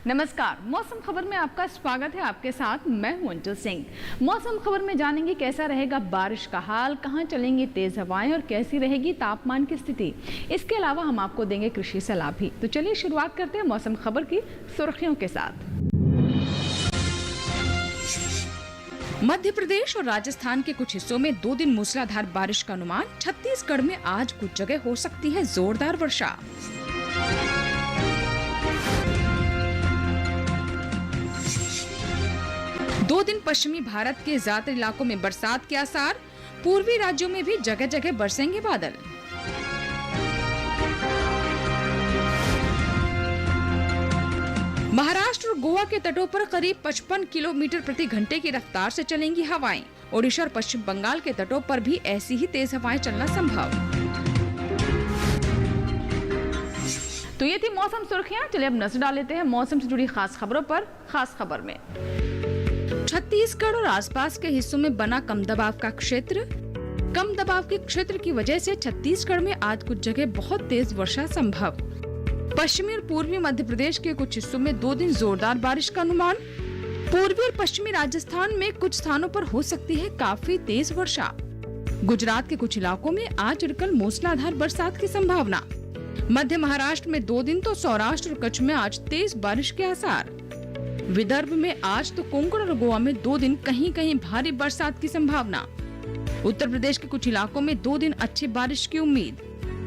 नमस्कार, मौसम खबर में आपका स्वागत है। आपके साथ मैं हूं अंजल सिंह। मौसम खबर में जानेंगे कैसा रहेगा बारिश का हाल, कहां चलेंगी तेज हवाएं और कैसी रहेगी तापमान की स्थिति। इसके अलावा हम आपको देंगे कृषि सलाह भी। तो चलिए शुरुआत करते हैं मौसम खबर की सुर्खियों के साथ। मध्य प्रदेश और राजस्थान के कुछ हिस्सों में 2 दिन मूसलाधार बारिश का अनुमान। छत्तीसगढ़ में आज कुछ जगह हो सकती है जोरदार वर्षा। दो दिन पश्चिमी भारत के ज्यादातर इलाकों में बरसात के आसार। पूर्वी राज्यों में भी जगह जगह बरसेंगे बादल। महाराष्ट्र और गोवा के तटों पर करीब 55 किलोमीटर प्रति घंटे की रफ्तार से चलेंगी हवाएं। ओडिशा और पश्चिम बंगाल के तटों पर भी ऐसी ही तेज हवाएं चलना संभव। तो ये थी मौसम सुर्खियां। चलिए अब नजर डाल लेते हैं मौसम से जुड़ी खास खबरों पर। खास खबर में छत्तीसगढ़ और आसपास के हिस्सों में बना कम दबाव का क्षेत्र। कम दबाव के क्षेत्र की वजह से छत्तीसगढ़ में आज कुछ जगह बहुत तेज वर्षा संभव। पश्चिमी और पूर्वी मध्य प्रदेश के कुछ हिस्सों में 2 दिन जोरदार बारिश का अनुमान। पूर्वी और पश्चिमी राजस्थान में कुछ स्थानों पर हो सकती है काफी तेज वर्षा। गुजरात के कुछ इलाकों में आज और कल मूसलाधार बरसात की संभावना। मध्य महाराष्ट्र में 2 दिन तो सौराष्ट्र और कच्छ में आज तेज बारिश के आसार। विदर्भ में आज तो कोंकण और गोवा में 2 दिन कहीं कहीं भारी बरसात की संभावना। उत्तर प्रदेश के कुछ इलाकों में 2 दिन अच्छी बारिश की उम्मीद।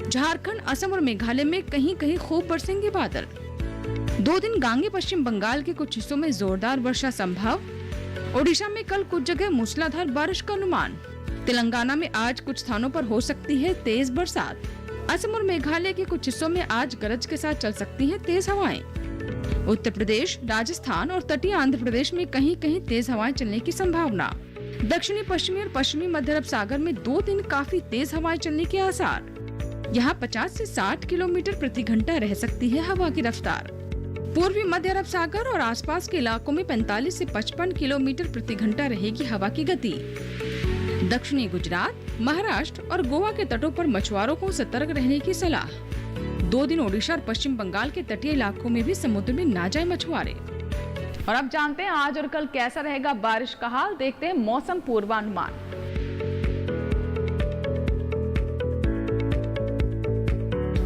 झारखंड, असम और मेघालय में कहीं कहीं खूब बरसेंगे बादल। 2 दिन गांगे पश्चिम बंगाल के कुछ हिस्सों में जोरदार वर्षा संभव। ओडिशा में कल कुछ जगह मूसलाधार बारिश का अनुमान। तेलंगाना में आज कुछ स्थानों पर हो सकती है तेज बरसात। असम और मेघालय के कुछ हिस्सों में आज गरज के साथ चल सकती है तेज हवाएं। उत्तर प्रदेश, राजस्थान और तटीय आंध्र प्रदेश में कहीं कहीं तेज हवाएं चलने की संभावना। दक्षिणी पश्चिमी और पश्चिमी मध्य अरब सागर में 2 दिन काफी तेज हवाएं चलने के आसार। यहाँ 50 से 60 किलोमीटर प्रति घंटा रह सकती है हवा की रफ्तार। पूर्वी मध्य अरब सागर और आसपास के इलाकों में 45 से 55 किलोमीटर प्रति घंटा रहेगी हवा की गति। दक्षिणी गुजरात, महाराष्ट्र और गोवा के तटों पर मछुआरों को सतर्क रहने की सलाह। 2 दिन ओडिशा और पश्चिम बंगाल के तटीय इलाकों में भी समुद्र में ना जाए मछुआरे। और अब जानते हैं आज और कल कैसा रहेगा बारिश का हाल। देखते हैं मौसम पूर्वानुमान।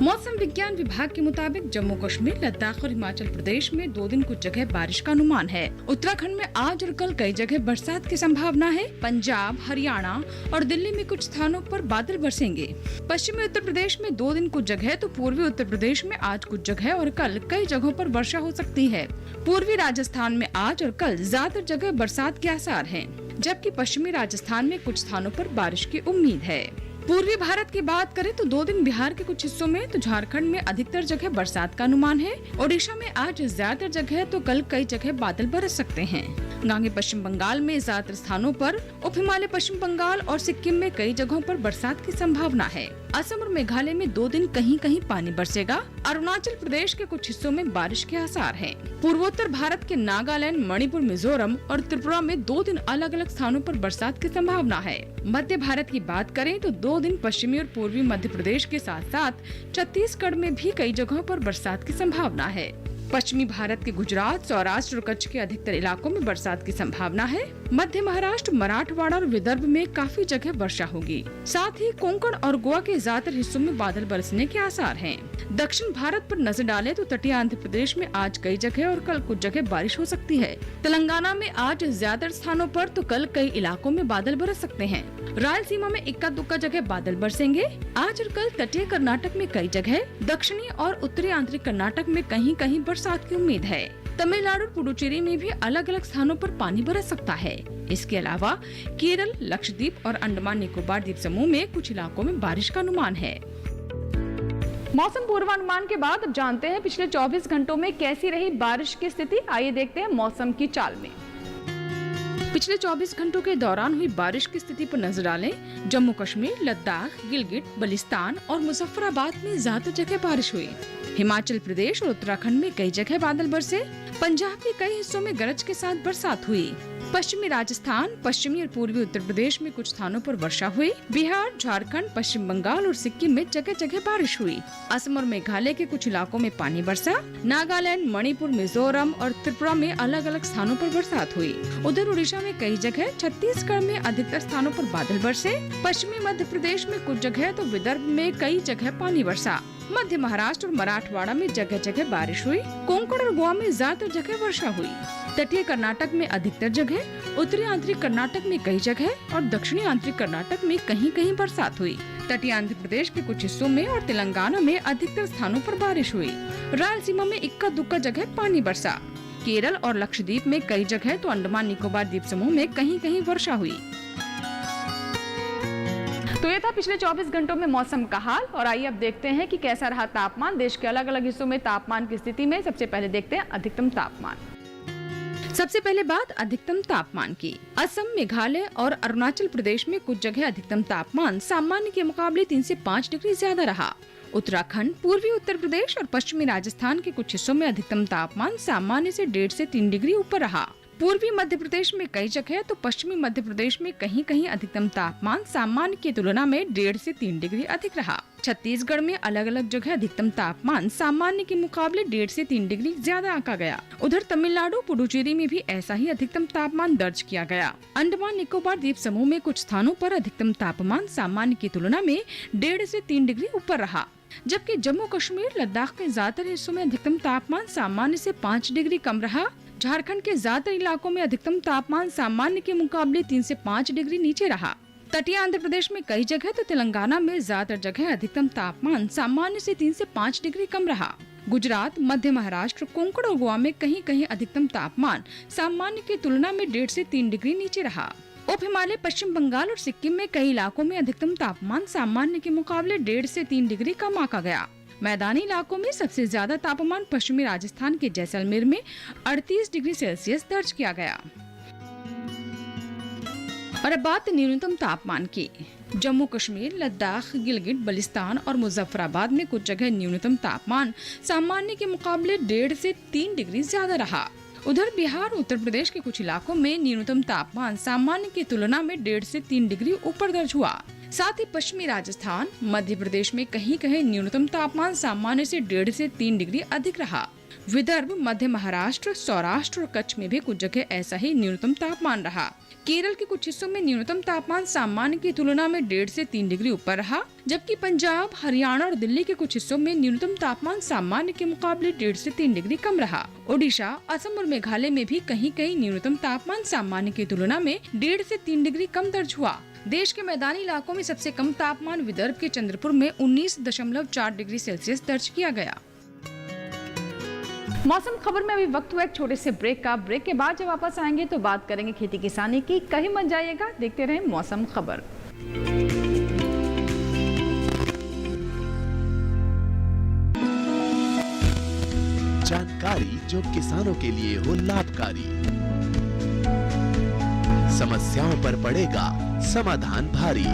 मौसम विज्ञान विभाग के मुताबिक जम्मू कश्मीर, लद्दाख और हिमाचल प्रदेश में 2 दिन कुछ जगह बारिश का अनुमान है। उत्तराखंड में आज और कल कई जगह बरसात की संभावना है। पंजाब, हरियाणा और दिल्ली में कुछ स्थानों पर बादल बरसेंगे। पश्चिमी उत्तर प्रदेश में 2 दिन कुछ जगह तो पूर्वी उत्तर प्रदेश में आज कुछ जगह और कल कई जगहों पर वर्षा हो सकती है। पूर्वी राजस्थान में आज और कल ज्यादातर जगह बरसात के आसार हैं, जबकि पश्चिमी राजस्थान में कुछ स्थानों पर बारिश की उम्मीद है। पूर्वी भारत की बात करें तो 2 दिन बिहार के कुछ हिस्सों में तो झारखंड में अधिकतर जगह बरसात का अनुमान है। ओडिशा में आज ज्यादातर जगह तो कल कई जगह बादल बरस सकते हैं। गांगे पश्चिम बंगाल में ज्यादातर स्थानों पर, उप हिमालय पश्चिम बंगाल और सिक्किम में कई जगहों पर बरसात की संभावना है। असम और मेघालय में 2 दिन कहीं कहीं पानी बरसेगा। अरुणाचल प्रदेश के कुछ हिस्सों में बारिश के आसार हैं। पूर्वोत्तर भारत के नागालैंड, मणिपुर, मिजोरम और त्रिपुरा में 2 दिन अलग अलग स्थानों पर बरसात की संभावना है। मध्य भारत की बात करें तो 2 दिन पश्चिमी और पूर्वी मध्य प्रदेश के साथ साथ छत्तीसगढ़ में भी कई जगहों पर बरसात की संभावना है। पश्चिमी भारत के गुजरात, सौराष्ट्र और कच्छ के अधिकतर इलाकों में बरसात की संभावना है। मध्य महाराष्ट्र, मराठवाड़ा और विदर्भ में काफी जगह वर्षा होगी। साथ ही कोंकण और गोवा के ज्यादातर हिस्सों में बादल बरसने के आसार हैं। दक्षिण भारत पर नजर डालें तो तटीय आंध्र प्रदेश में आज कई जगह और कल कुछ जगह बारिश हो सकती है। तेलंगाना में आज ज्यादातर स्थानों पर तो कल कई इलाकों में बादल बरस सकते हैं। रायलसीमा में इक्का दुक्का जगह बादल बरसेंगे। आज और कल तटीय कर्नाटक में कई जगह, दक्षिणी और उत्तरी आंतरिक कर्नाटक में कहीं कहीं बरसात की उम्मीद है। तमिलनाडु और पुडुचेरी में भी अलग अलग स्थानों पर पानी बरस सकता है। इसके अलावा केरल, लक्षद्वीप और अंडमान निकोबार द्वीप समूह में कुछ इलाकों में बारिश का अनुमान है। मौसम पूर्वानुमान के बाद अब जानते हैं पिछले 24 घंटों में कैसी रही बारिश की स्थिति। आइए देखते हैं मौसम की चाल में। पिछले 24 घंटों के दौरान हुई बारिश की स्थिति पर नजर डालें। जम्मू कश्मीर, लद्दाख, गिलगिट, बल्तिस्तान और मुजफ्फराबाद में ज्यादा जगह बारिश हुई। हिमाचल प्रदेश और उत्तराखंड में कई जगह बादल बरसे। पंजाब के कई हिस्सों में गरज के साथ बरसात हुई। पश्चिमी राजस्थान, पश्चिमी और पूर्वी उत्तर प्रदेश में कुछ स्थानों पर वर्षा हुई। बिहार, झारखंड, पश्चिम बंगाल और सिक्किम में जगह जगह बारिश हुई। असम और मेघालय के कुछ इलाकों में पानी बरसा। नागालैंड, मणिपुर, मिजोरम और त्रिपुरा में अलग अलग स्थानों पर बरसात हुई। उधर उड़ीसा में कई जगह, छत्तीसगढ़ में अधिकतर स्थानों पर बादल बरसे। पश्चिमी मध्य प्रदेश में कुछ जगह तो विदर्भ में कई जगह पानी बरसा। मध्य महाराष्ट्र और मराठवाड़ा में जगह जगह बारिश हुई। कोंकण और गोवा में ज्यादातर जगह वर्षा हुई। तटीय कर्नाटक में अधिकतर जगह, उत्तरी आंतरिक कर्नाटक में कई जगह और दक्षिणी आंतरिक कर्नाटक में कहीं कहीं बरसात हुई। तटीय आंध्र प्रदेश के कुछ हिस्सों में और तेलंगाना में अधिकतर स्थानों पर बारिश हुई। रायलसीमा में इक्का दुक्का जगह पानी बरसा। केरल और लक्षद्वीप में कई जगह तो अंडमान निकोबार द्वीप समूह में कहीं कहीं वर्षा हुई। तो ये था पिछले 24 घंटों में मौसम का हाल। और आइए अब देखते हैं कि कैसा रहा तापमान देश के अलग अलग हिस्सों में। तापमान की स्थिति में सबसे पहले देखते हैं अधिकतम तापमान। सबसे पहले बात अधिकतम तापमान की। असम, मेघालय और अरुणाचल प्रदेश में कुछ जगह अधिकतम तापमान सामान्य के मुकाबले 3 से 5 डिग्री ज्यादा रहा। उत्तराखंड, पूर्वी उत्तर प्रदेश और पश्चिमी राजस्थान के कुछ हिस्सों में अधिकतम तापमान सामान्य से 1.5 से 3 डिग्री ऊपर रहा। पूर्वी मध्य प्रदेश में कई जगह तो पश्चिमी मध्य प्रदेश में कहीं कहीं अधिकतम तापमान सामान्य की तुलना में 1.5 से 3 डिग्री अधिक रहा। छत्तीसगढ़ में अलग अलग जगह अधिकतम तापमान सामान्य के मुकाबले 1.5 से 3 डिग्री ज्यादा आंका गया। उधर तमिलनाडु, पुडुचेरी में भी ऐसा ही अधिकतम तापमान दर्ज किया गया। अंडमान निकोबार द्वीप समूह में कुछ स्थानों पर अधिकतम तापमान सामान्य की तुलना में 1.5 से 3 डिग्री ऊपर रहा। जबकि जम्मू कश्मीर, लद्दाख के ज्यादातर हिस्सों में अधिकतम तापमान सामान्य से 5 डिग्री कम रहा। झारखंड के ज्यादातर इलाकों में अधिकतम तापमान सामान्य के मुकाबले 3 से 5 डिग्री नीचे रहा। तटीय आंध्र प्रदेश में कई जगह तो तेलंगाना में ज्यादातर जगह अधिकतम तापमान सामान्य से 3 से 5 डिग्री कम रहा। गुजरात, मध्य महाराष्ट्र, कोंकण और गोवा में कहीं कहीं अधिकतम तापमान सामान्य की तुलना में 1.5 से 3 डिग्री नीचे रहा। उप हिमालय, पश्चिम बंगाल और सिक्किम में कई इलाकों में अधिकतम तापमान सामान्य के मुकाबले 1.5 से 3 डिग्री कम आंका गया। मैदानी इलाकों में सबसे ज्यादा तापमान पश्चिमी राजस्थान के जैसलमेर में 38 डिग्री सेल्सियस दर्ज किया गया। और अब बात न्यूनतम तापमान की। जम्मू कश्मीर, लद्दाख, गिलगित बल्तिस्तान और मुजफ्फराबाद में कुछ जगह न्यूनतम तापमान सामान्य के मुकाबले 1.5 से 3 डिग्री ज्यादा रहा। उधर बिहार, उत्तर प्रदेश के कुछ इलाकों में न्यूनतम तापमान सामान्य की तुलना में 1.5 से 3 डिग्री ऊपर दर्ज हुआ। साथ ही पश्चिमी राजस्थान, मध्य प्रदेश में कहीं कहीं न्यूनतम तापमान सामान्य से 1.5 से 3 डिग्री अधिक रहा। विदर्भ, मध्य महाराष्ट्र, सौराष्ट्र और कच्छ में भी कुछ जगह ऐसा ही न्यूनतम तापमान रहा। केरल के कुछ हिस्सों में न्यूनतम तापमान सामान्य की तुलना में 1.5 से 3 डिग्री ऊपर रहा। जबकि पंजाब, हरियाणा और दिल्ली के कुछ हिस्सों में न्यूनतम तापमान सामान्य के मुकाबले 1.5 से 3 डिग्री कम रहा। ओडिशा, असम और मेघालय में भी कहीं कहीं न्यूनतम तापमान सामान्य की तुलना में 1.5 से 3 डिग्री कम दर्ज हुआ। देश के मैदानी इलाकों में सबसे कम तापमान विदर्भ के चंद्रपुर में 19.4 डिग्री सेल्सियस दर्ज किया गया। मौसम खबर में अभी वक्त हुआ एक छोटे से ब्रेक का। ब्रेक के बाद जब वापस आएंगे तो बात करेंगे खेती किसानी की। कहीं मत जाइएगा, देखते रहें मौसम खबर। जानकारी जो किसानों के लिए हो लाभकारी, समस्याओं पर पड़ेगा समाधान भारी,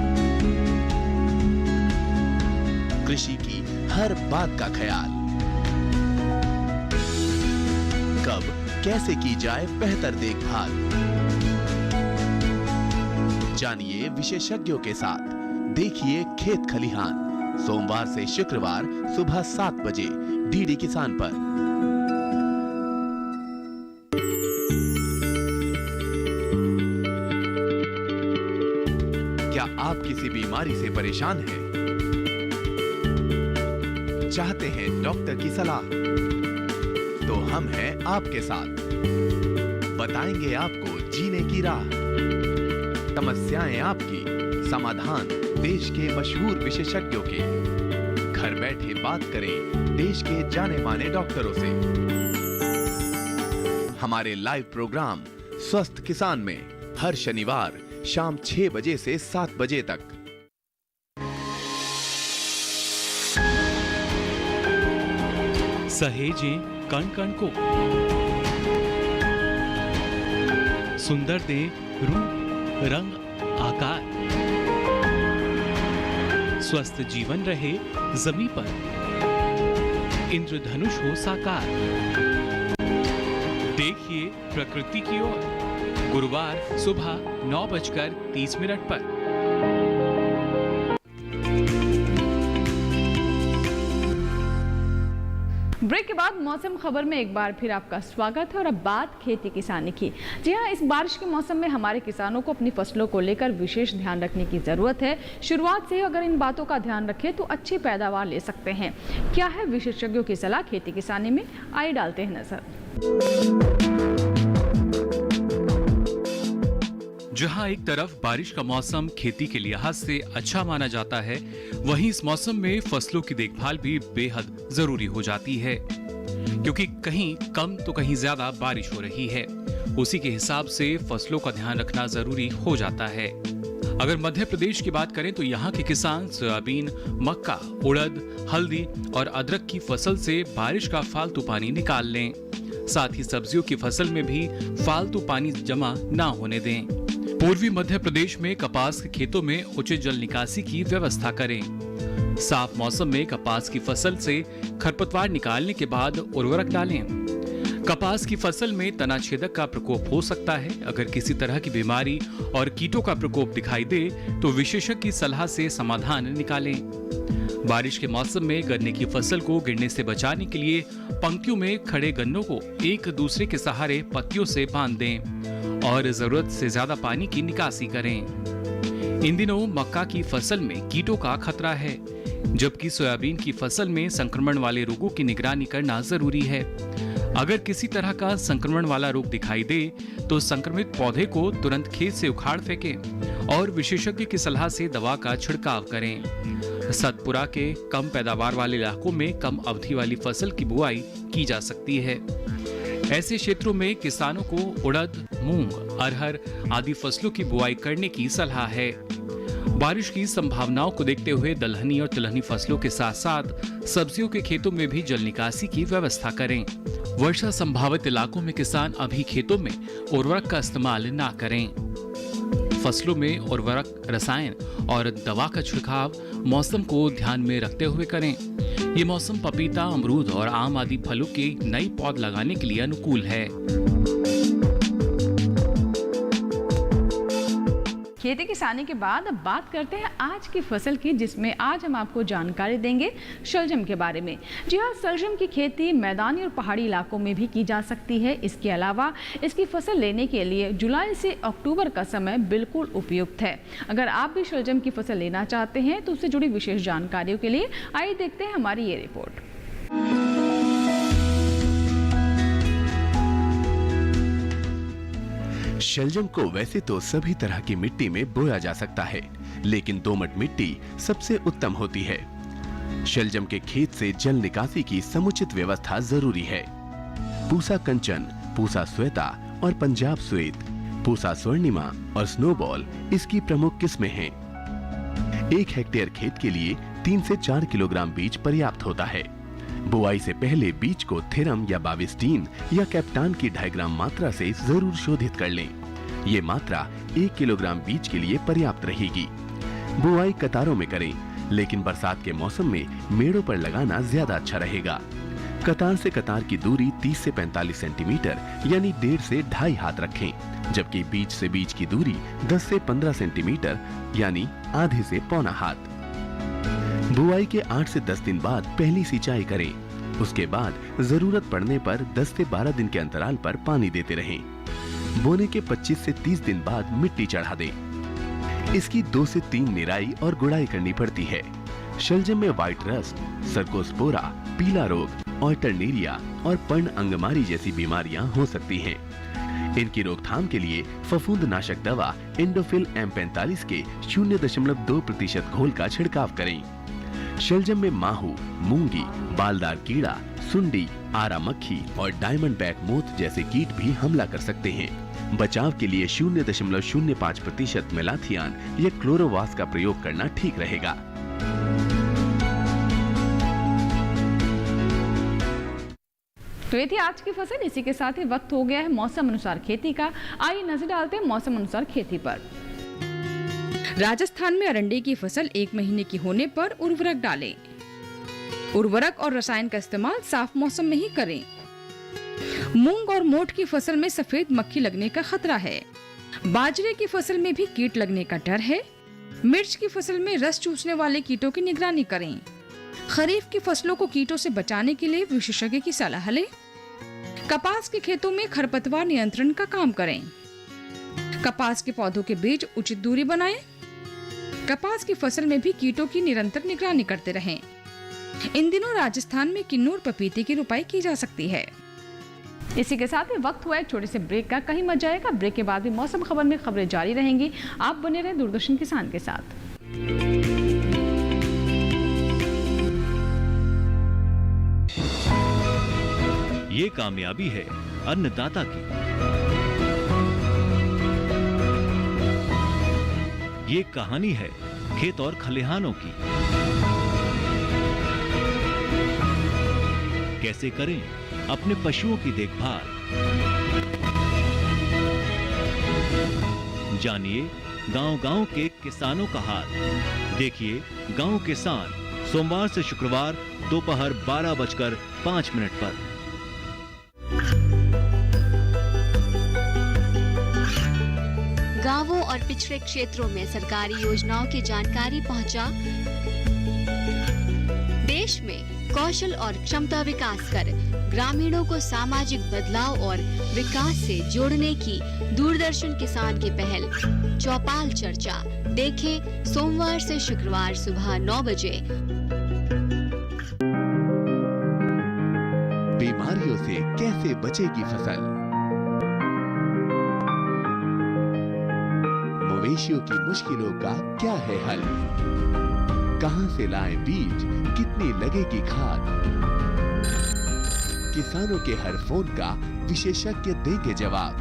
कृषि की हर बात का ख्याल, कब कैसे की जाए बेहतर देखभाल। जानिए विशेषज्ञों के साथ, देखिए खेत खलिहान, सोमवार से शुक्रवार सुबह 7 बजे डीडी किसान पर। क्या आप किसी बीमारी से परेशान हैं? चाहते हैं डॉक्टर की सलाह? तो हम हैं आपके साथ, बताएंगे आपको जीने की राह। समस्याएं आपकी, समाधान देश के मशहूर विशेषज्ञों के। घर बैठे बात करें देश के जाने माने डॉक्टरों से। हमारे लाइव प्रोग्राम स्वस्थ किसान में हर शनिवार शाम 6 बजे से 7 बजे तक। सहेजें कण कण को, सुंदर दे रूप रंग आकार, स्वस्थ जीवन रहे जमीन पर, इंद्रधनुष हो साकार। देखिए प्रकृति की ओर, गुरुवार सुबह 9:30 पर। ब्रेक के बाद मौसम खबर में एक बार फिर आपका स्वागत है और अब बात खेती किसानी की। जी हाँ, इस बारिश के मौसम में हमारे किसानों को अपनी फसलों को लेकर विशेष ध्यान रखने की ज़रूरत है। शुरुआत से ही अगर इन बातों का ध्यान रखें तो अच्छी पैदावार ले सकते हैं। क्या है विशेषज्ञों की सलाह खेती किसानी में, आइए डालते हैं नजर। जहां एक तरफ बारिश का मौसम खेती के लिहाज से अच्छा माना जाता है, वहीं इस मौसम में फसलों की देखभाल भी बेहद जरूरी हो जाती है, क्योंकि कहीं कम तो कहीं ज्यादा बारिश हो रही है। उसी के हिसाब से फसलों का ध्यान रखना जरूरी हो जाता है। अगर मध्य प्रदेश की बात करें तो यहाँ के किसान सोयाबीन, मक्का, उड़द, हल्दी और अदरक की फसल से बारिश का फालतू पानी निकाल लें। साथ ही सब्जियों की फसल में भी फालतू पानी जमा ना होने दें। पूर्वी मध्य प्रदेश में कपास के खेतों में उचित जल निकासी की व्यवस्था करें। साफ मौसम में कपास की फसल से खरपतवार निकालने के बाद उर्वरक डालें। कपास की फसल में तना छेदक का प्रकोप हो सकता है। अगर किसी तरह की बीमारी और कीटों का प्रकोप दिखाई दे तो विशेषज्ञ की सलाह से समाधान निकालें। बारिश के मौसम में गन्ने की फसल को गिरने से बचाने के लिए पंक्तियों में खड़े गन्नों को एक दूसरे के सहारे पत्तियों से बांध दें और जरूरत से ज्यादा पानी की निकासी करें। इन दिनों मक्का की फसल में कीटों का खतरा है, जबकि सोयाबीन की फसल में संक्रमण वाले रोगों की निगरानी करना जरूरी है। अगर किसी तरह का संक्रमण वाला रोग दिखाई दे तो संक्रमित पौधे को तुरंत खेत से उखाड़ फेंकें और विशेषज्ञ की सलाह से दवा का छिड़काव करें। सतपुरा के कम पैदावार वाले इलाकों में कम अवधि वाली फसल की बुआई की जा सकती है। ऐसे क्षेत्रों में किसानों को उड़द, मूंग, अरहर आदि फसलों की बुआई करने की सलाह है। बारिश की संभावनाओं को देखते हुए दलहनी और तिलहनी फसलों के साथ साथ सब्जियों के खेतों में भी जल निकासी की व्यवस्था करें। वर्षा संभावित इलाकों में किसान अभी खेतों में उर्वरक का इस्तेमाल ना करें। फसलों में उर्वरक, रसायन और दवा का छिड़काव मौसम को ध्यान में रखते हुए करें। ये मौसम पपीता, अमरूद और आम आदि फलों के नई पौध लगाने के लिए अनुकूल है। खेती किसानी के बाद अब बात करते हैं आज की फसल की, जिसमें आज हम आपको जानकारी देंगे शलजम के बारे में। जी हाँ, शलजम की खेती मैदानी और पहाड़ी इलाकों में भी की जा सकती है। इसके अलावा इसकी फसल लेने के लिए जुलाई से अक्टूबर का समय बिल्कुल उपयुक्त है। अगर आप भी शलजम की फसल लेना चाहते हैं तो उससे जुड़ी विशेष जानकारियों के लिए आइए देखते हैं हमारी ये रिपोर्ट। शलजम को वैसे तो सभी तरह की मिट्टी में बोया जा सकता है, लेकिन दोमट मिट्टी सबसे उत्तम होती है। शलजम के खेत से जल निकासी की समुचित व्यवस्था जरूरी है। पूसा कंचन, पूसा श्वेता और पंजाब श्वेत, पूसा स्वर्णिमा और स्नोबॉल इसकी प्रमुख किस्में हैं। 1 हेक्टेयर खेत के लिए 3 से 4 किलोग्राम बीज पर्याप्त होता है। बुआई से पहले बीज को थेरम या बाविस्टीन या कैप्टान की 2.5 ग्राम मात्रा से जरूर शोधित कर लें। ये मात्रा 1 किलोग्राम बीज के लिए पर्याप्त रहेगी। बुआई कतारों में करें, लेकिन बरसात के मौसम में मेड़ों पर लगाना ज्यादा अच्छा रहेगा। कतार से कतार की दूरी 30 से 45 सेंटीमीटर यानी 1.5 से 2.5 हाथ रखें, जबकि बीज से बीज की दूरी 10 से 15 सेंटीमीटर यानी आधे से पौना हाथ। बुआई के 8 से 10 दिन बाद पहली सिंचाई करें। उसके बाद जरूरत पड़ने पर 10 से 12 दिन के अंतराल पर पानी देते रहें। बोने के 25 से 30 दिन बाद मिट्टी चढ़ा दें। इसकी 2 से 3 निराई और गुड़ाई करनी पड़ती है। शलजम में व्हाइट रस्ट, सर्कोस्पोरा, पीला रोग, ऑल्टरनेरिया और पर्ण अंगमारी जैसी बीमारियां हो सकती हैं। इनकी रोकथाम के लिए फफूंदनाशक दवा एंडोफिल M45 के 0.2% घोल का छिड़काव करें। शलजम में माहू, मूंगी, बालदार कीड़ा, सुंडी, आरा मक्खी और डायमंड बैक मोथ जैसे कीट भी हमला कर सकते हैं। बचाव के लिए 0.05% मेलाथियान या क्लोरोवास का प्रयोग करना ठीक रहेगा। तो ये थी आज की फसल। इसी के साथ ही वक्त हो गया है मौसम अनुसार खेती का। आइए नजर डालते हैं मौसम अनुसार खेती पर। राजस्थान में अरंडी की फसल 1 महीने की होने पर उर्वरक डालें। उर्वरक और रसायन का इस्तेमाल साफ मौसम में ही करें। मूंग और मोठ की फसल में सफेद मक्खी लगने का खतरा है। बाजरे की फसल में भी कीट लगने का डर है। मिर्च की फसल में रस चूसने वाले कीटों की निगरानी करें। खरीफ की फसलों को कीटों से बचाने के लिए विशेषज्ञ की सलाह लें। कपास के खेतों में खरपतवार नियंत्रण का काम करें। कपास के पौधों के बीच उचित दूरी बनाएं। कपास की फसल में भी कीटों की निरंतर निगरानी करते रहें। इन दिनों राजस्थान में किन्नूर पपीते की रुपाई की जा सकती है। इसी के साथ ही वक्त हुआ एक छोटे से ब्रेक का। कहीं मत जाएगा। ब्रेक के बाद भी मौसम खबर में खबरें जारी रहेंगी। आप बने रहे दूरदर्शन किसान के साथ। ये कामयाबी है अन्नदाता की। ये कहानी है खेत और खलिहानों की। कैसे करें अपने पशुओं की देखभाल, जानिए गांव-गांव के किसानों का हाल। देखिए गांव किसान सोमवार से शुक्रवार दोपहर 12:05 पर। गांवों और पिछड़े क्षेत्रों में सरकारी योजनाओं की जानकारी पहुंचा। देश में कौशल और क्षमता विकास कर ग्रामीणों को सामाजिक बदलाव और विकास से जोड़ने की दूरदर्शन किसान की पहल चौपाल चर्चा देखें सोमवार से शुक्रवार सुबह 9 बजे। बीमारियों से कैसे बचेगी फसल, मवेशियों की मुश्किलों का क्या है हल, कहां से लाएं बीज, कितनी लगेगी खाद। किसानों के हर फोन का विशेषज्ञ देंगे जवाब।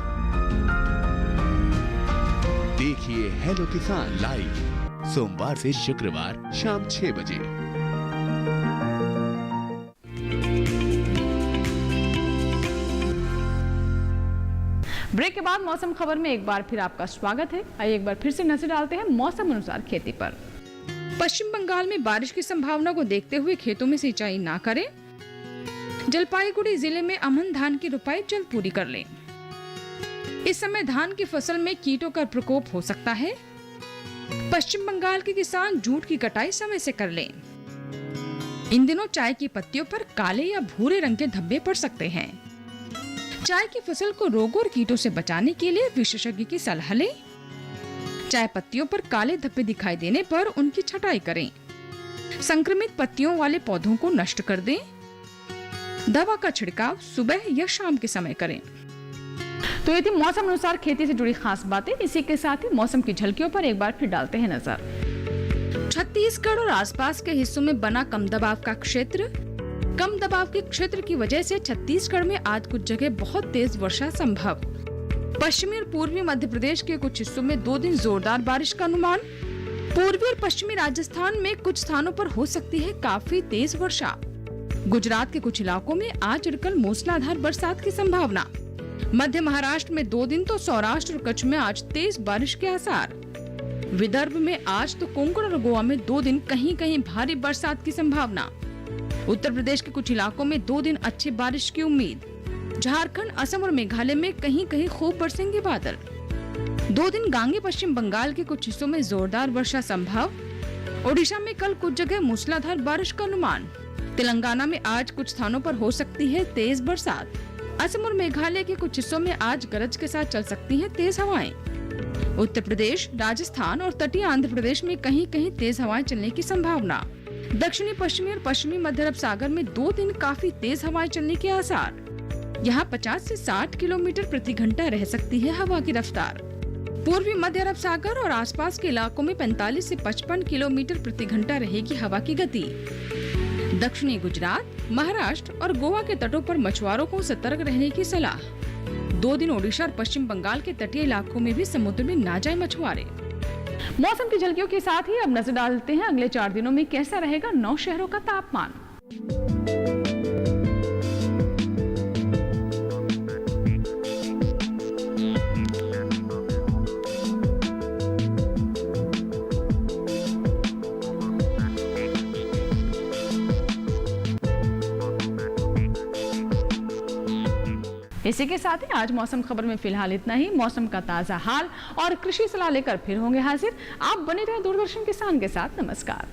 देखिए हेलो किसान लाइव सोमवार से शुक्रवार शाम 6 बजे। ब्रेक के बाद मौसम खबर में एक बार फिर आपका स्वागत है। आइए एक बार फिर से नजर डालते हैं मौसम अनुसार खेती पर। पश्चिम बंगाल में बारिश की संभावना को देखते हुए खेतों में सिंचाई ना करें। जलपाईगुड़ी जिले में अमन धान की रुपाई जल्द पूरी कर लें। इस समय धान की फसल में कीटों का प्रकोप हो सकता है। पश्चिम बंगाल के किसान जूट की कटाई समय से कर लें। इन दिनों चाय की पत्तियों पर काले या भूरे रंग के धब्बे पड़ सकते हैं। चाय की फसल को रोगों और कीटों से बचाने के लिए विशेषज्ञ की सलाह लें। चाय पत्तियों पर काले धब्बे दिखाई देने पर उनकी छटाई करें। संक्रमित पत्तियों वाले पौधों को नष्ट कर दें। दवा का छिड़काव सुबह या शाम के समय करें। तो ये थी मौसम अनुसार खेती से जुड़ी खास बातें। इसी के साथ ही मौसम की झलकियों पर एक बार फिर डालते हैं नजर। छत्तीसगढ़ और आसपास के हिस्सों में बना कम दबाव का क्षेत्र। कम दबाव के क्षेत्र की वजह से छत्तीसगढ़ में आज कुछ जगह बहुत तेज वर्षा संभव। पश्चिमी और पूर्वी मध्य प्रदेश के कुछ हिस्सों में 2 दिन जोरदार बारिश का अनुमान। पूर्वी और पश्चिमी राजस्थान में कुछ स्थानों पर हो सकती है काफी तेज वर्षा। गुजरात के कुछ इलाकों में आज और कल मूसलाधार बरसात की संभावना। मध्य महाराष्ट्र में 2 दिन तो सौराष्ट्र और कच्छ में आज तेज बारिश के आसार। विदर्भ में आज तो कोंकण और गोवा में 2 दिन कहीं कहीं भारी बरसात की संभावना। उत्तर प्रदेश के कुछ इलाकों में 2 दिन अच्छी बारिश की उम्मीद। झारखंड, असम और मेघालय में कहीं कहीं खूब बरसेंगे बादल। 2 दिन गांगे पश्चिम बंगाल के कुछ हिस्सों में जोरदार वर्षा संभव। ओडिशा में कल कुछ जगह मूसलाधार बारिश का अनुमान। तेलंगाना में आज कुछ स्थानों पर हो सकती है तेज बरसात। असम और मेघालय के कुछ हिस्सों में आज गरज के साथ चल सकती है तेज हवाएं। उत्तर प्रदेश, राजस्थान और तटीय आंध्र प्रदेश में कहीं कहीं तेज हवाएं चलने की संभावना। दक्षिणी पश्चिमी और पश्चिमी मध्य अरब सागर में 2 दिन काफी तेज हवाएं चलने के आसार। यहाँ 50 से 60 किलोमीटर प्रति घंटा रह सकती है हवा की रफ्तार। पूर्वी मध्य अरब सागर और आसपास के इलाकों में 45 से 55 किलोमीटर प्रति घंटा रहेगी हवा की गति। दक्षिणी गुजरात, महाराष्ट्र और गोवा के तटों पर मछुआरों को सतर्क रहने की सलाह। 2 दिन ओडिशा और पश्चिम बंगाल के तटीय इलाकों में भी समुद्र में ना जाए मछुआरे। मौसम की झलकियों के साथ ही अब नजर डालते हैं अगले 4 दिनों में कैसा रहेगा 9 शहरों का तापमान। इसी के साथ ही आज मौसम खबर में फिलहाल इतना ही। मौसम का ताजा हाल और कृषि सलाह लेकर फिर होंगे हाजिर। आप बने रहे दूरदर्शन किसान के साथ। नमस्कार।